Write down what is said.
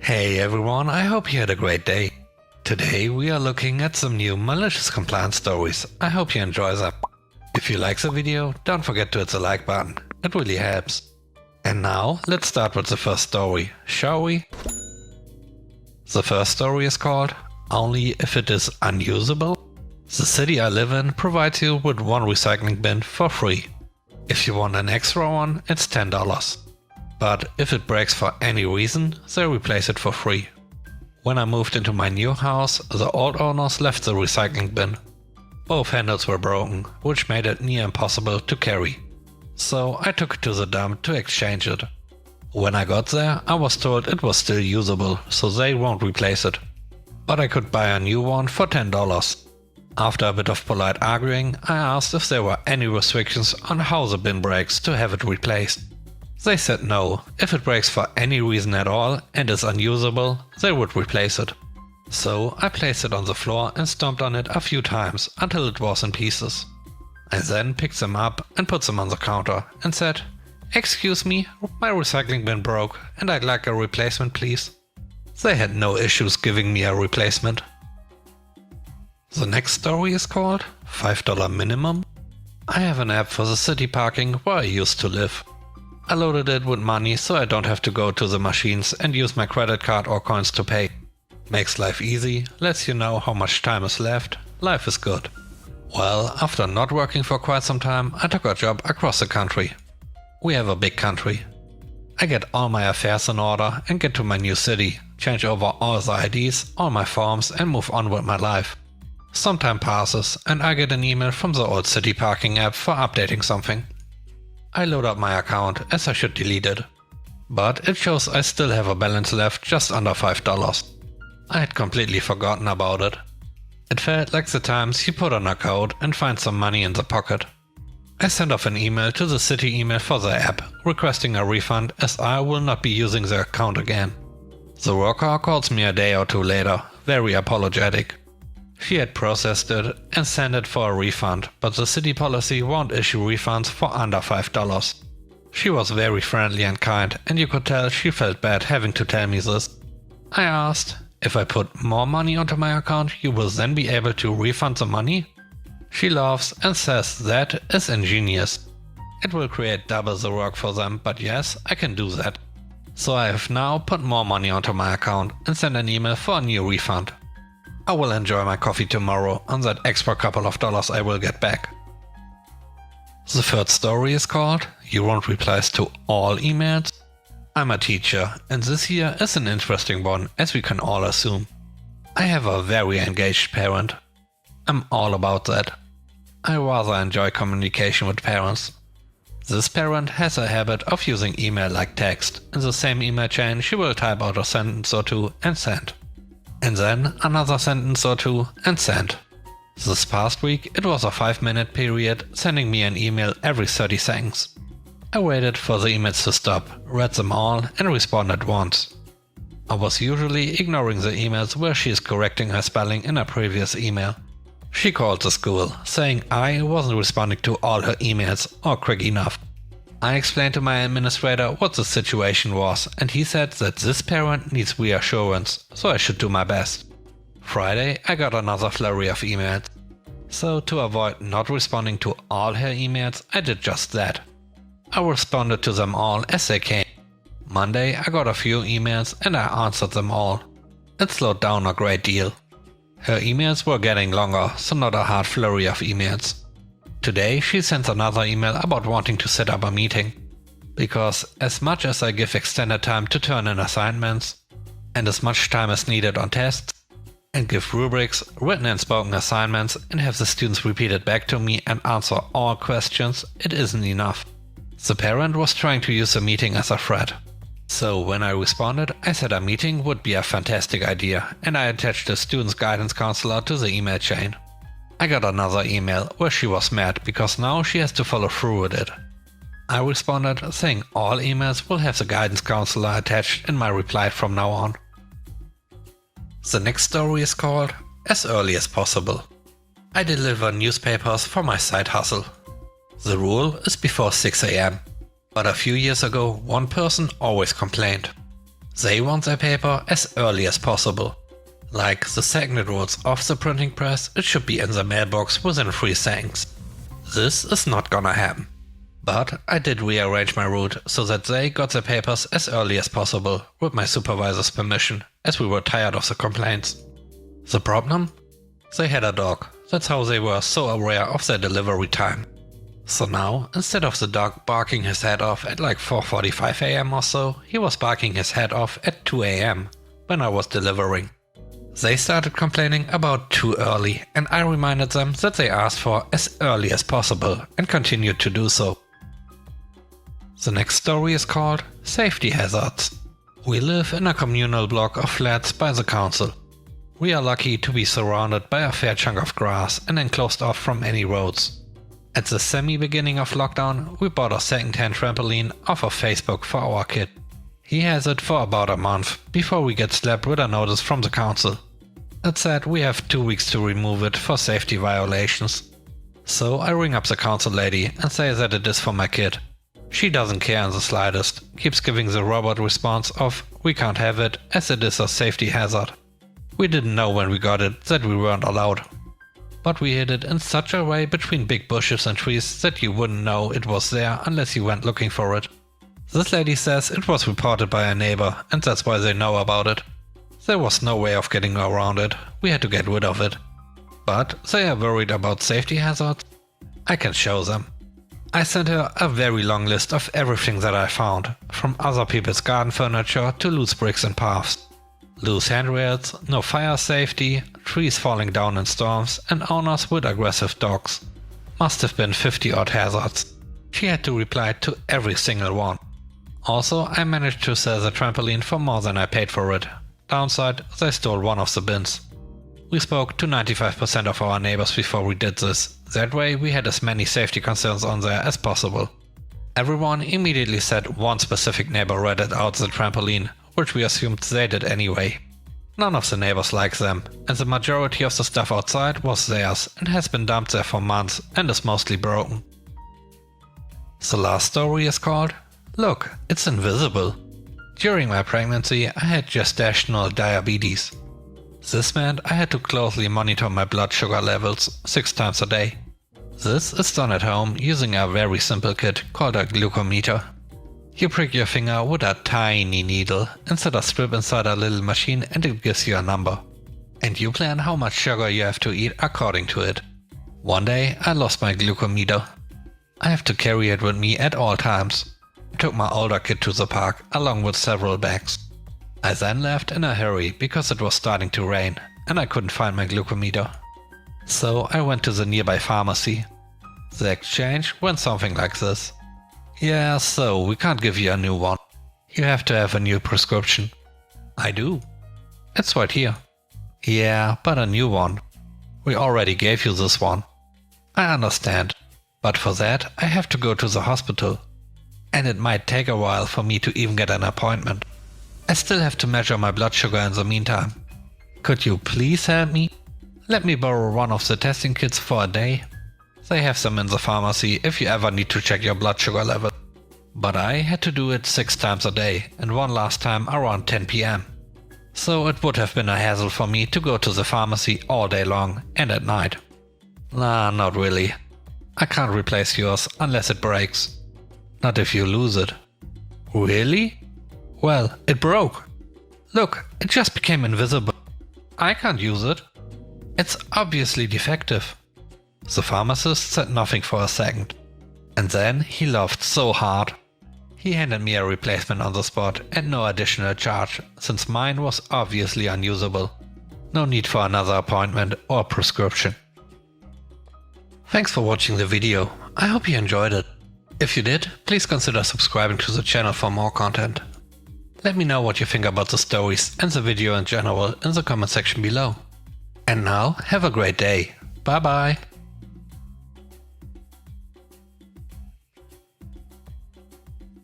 Hey everyone, I hope you had a great day. Today we are looking at some new malicious compliance stories. I hope you enjoy them. If you like the video, don't forget to hit the like button, it really helps. And now let's start with the first story, shall we? The first story is called Only If It Is Unusable. The city I live in provides you with one recycling bin for free. If you want an extra one, it's $10. But if it breaks for any reason, they replace it for free. When I moved into my new house, the old owners left the recycling bin. Both handles were broken, which made it near impossible to carry. So I took it to the dump to exchange it. When I got there, I was told it was still usable, so they won't replace it. But I could buy a new one for $10. After a bit of polite arguing, I asked if there were any restrictions on how the bin breaks to have it replaced. They said no, if it breaks for any reason at all and is unusable, they would replace it. So I placed it on the floor and stomped on it a few times until it was in pieces. I then picked them up and put them on the counter and said, "Excuse me, my recycling bin broke and I'd like a replacement please." They had no issues giving me a replacement. The next story is called $5 Minimum. I have an app for the city parking where I used to live. I loaded it with money so I don't have to go to the machines and use my credit card or coins to pay. Makes life easy, lets you know how much time is left, life is good. Well, after not working for quite some time, I took a job across the country. We have a big country. I get all my affairs in order and get to my new city, change over all the IDs, all my forms and move on with my life. Some time passes and I get an email from the old city parking app for updating something. I load up my account as I should delete it. But it shows I still have a balance left just under $5. I had completely forgotten about it. It felt like the times you put on a code and find some money in the pocket. I sent off an email to the city email for the app, requesting a refund as I will not be using the account again. The worker calls me a day or two later, very apologetic. She had processed it and sent it for a refund, but the city policy won't issue refunds for under $5. She was very friendly and kind, and you could tell she felt bad having to tell me this. I asked, if I put more money onto my account, you will then be able to refund the money? She laughs and says that is ingenious. It will create double the work for them, but yes, I can do that. So I have now put more money onto my account and sent an email for a new refund. I will enjoy my coffee tomorrow on that extra couple of dollars I will get back. The third story is called You Won't Reply to All Emails. I'm a teacher and this here is an interesting one, as we can all assume. I have a very engaged parent. I'm all about that. I rather enjoy communication with parents. This parent has a habit of using email like text. In the same email chain she will type out a sentence or two and send. And then another sentence or two and send. This past week it was a 5-minute period, sending me an email every 30 seconds. I waited for the emails to stop, read them all and responded once. I was usually ignoring the emails where she is correcting her spelling in a previous email. She called the school, saying I wasn't responding to all her emails or quick enough. I explained to my administrator what the situation was and he said that this parent needs reassurance, so I should do my best. Friday I got another flurry of emails. So to avoid not responding to all her emails, I did just that. I responded to them all as they came. Monday I got a few emails and I answered them all. It slowed down a great deal. Her emails were getting longer, so not a hard flurry of emails. Today she sends another email about wanting to set up a meeting. Because as much as I give extended time to turn in assignments, and as much time as needed on tests, and give rubrics, written and spoken assignments, and have the students repeat it back to me and answer all questions, it isn't enough. The parent was trying to use the meeting as a threat. So when I responded, I said a meeting would be a fantastic idea, and I attached the student's guidance counselor to the email chain. I got another email where she was mad because now she has to follow through with it. I responded saying all emails will have the guidance counselor attached in my reply from now on. The next story is called As Early as Possible. I deliver newspapers for my side hustle. The rule is before 6 AM. But a few years ago, one person always complained. They want their paper as early as possible. Like the second it rolls off the printing press, it should be in the mailbox within 3 seconds. This is not gonna happen. But I did rearrange my route so that they got their papers as early as possible with my supervisor's permission, as we were tired of the complaints. The problem? They had a dog. That's how they were so aware of their delivery time. So now, instead of the dog barking his head off at like 4:45 AM or so, he was barking his head off at 2 AM when I was delivering. They started complaining about too early, and I reminded them that they asked for as early as possible and continued to do so. The next story is called Safety Hazards. We live in a communal block of flats by the council. We are lucky to be surrounded by a fair chunk of grass and enclosed off from any roads. At the semi-beginning of lockdown, we bought a second-hand trampoline off of Facebook for our kid. He has it for about a month before we get slapped with a notice from the council. It said we have 2 weeks to remove it for safety violations. So I ring up the council lady and say that it is for my kid. She doesn't care in the slightest, keeps giving the robot response of "we can't have it as it is a safety hazard." We didn't know when we got it that we weren't allowed. But we hid it in such a way between big bushes and trees that you wouldn't know it was there unless you went looking for it. This lady says it was reported by a neighbor and that's why they know about it. There was no way of getting around it, we had to get rid of it. But they are worried about safety hazards? I can show them. I sent her a very long list of everything that I found, from other people's garden furniture to loose bricks and paths. Loose handrails, no fire safety, trees falling down in storms, and owners with aggressive dogs. Must have been 50 odd hazards. She had to reply to every single one. Also, I managed to sell the trampoline for more than I paid for it. Downside, they stole one of the bins. We spoke to 95% of our neighbors before we did this. That way we had as many safety concerns on there as possible. Everyone immediately said one specific neighbor rented out the trampoline, which we assumed they did anyway. None of the neighbors like them, and the majority of the stuff outside was theirs and has been dumped there for months and is mostly broken. The last story is called "Look, it's invisible." During my pregnancy I had gestational diabetes. This meant I had to closely monitor my blood sugar levels 6 times a day. This is done at home using a very simple kit called a glucometer. You prick your finger with a tiny needle, insert a strip inside a little machine and it gives you a number. And you plan how much sugar you have to eat according to it. One day I lost my glucometer. I have to carry it with me at all times. I took my older kid to the park along with several bags. I then left in a hurry because it was starting to rain and I couldn't find my glucometer. So I went to the nearby pharmacy. The exchange went something like this. "Yeah, so we can't give you a new one. You have to have a new prescription." "I do." "It's right here." "Yeah, but a new one. We already gave you this one." "I understand, but for that I have to go to the hospital. And it might take a while for me to even get an appointment. I still have to measure my blood sugar in the meantime. Could you please help me? Let me borrow one of the testing kits for a day. They have them in the pharmacy if you ever need to check your blood sugar level." But I had to do it 6 times a day and one last time around 10 PM. So it would have been a hassle for me to go to the pharmacy all day long and at night. "Nah, not really. I can't replace yours unless it breaks. Not if you lose it." "Really?" "Well, it broke. Look, it just became invisible. I can't use it. It's obviously defective." The pharmacist said nothing for a second. And then he laughed so hard. He handed me a replacement on the spot at no additional charge, since mine was obviously unusable. No need for another appointment or prescription. Thanks for watching the video. I hope you enjoyed it. If you did, please consider subscribing to the channel for more content. Let me know what you think about the stories and the video in general in the comment section below. And now, have a great day. Bye bye.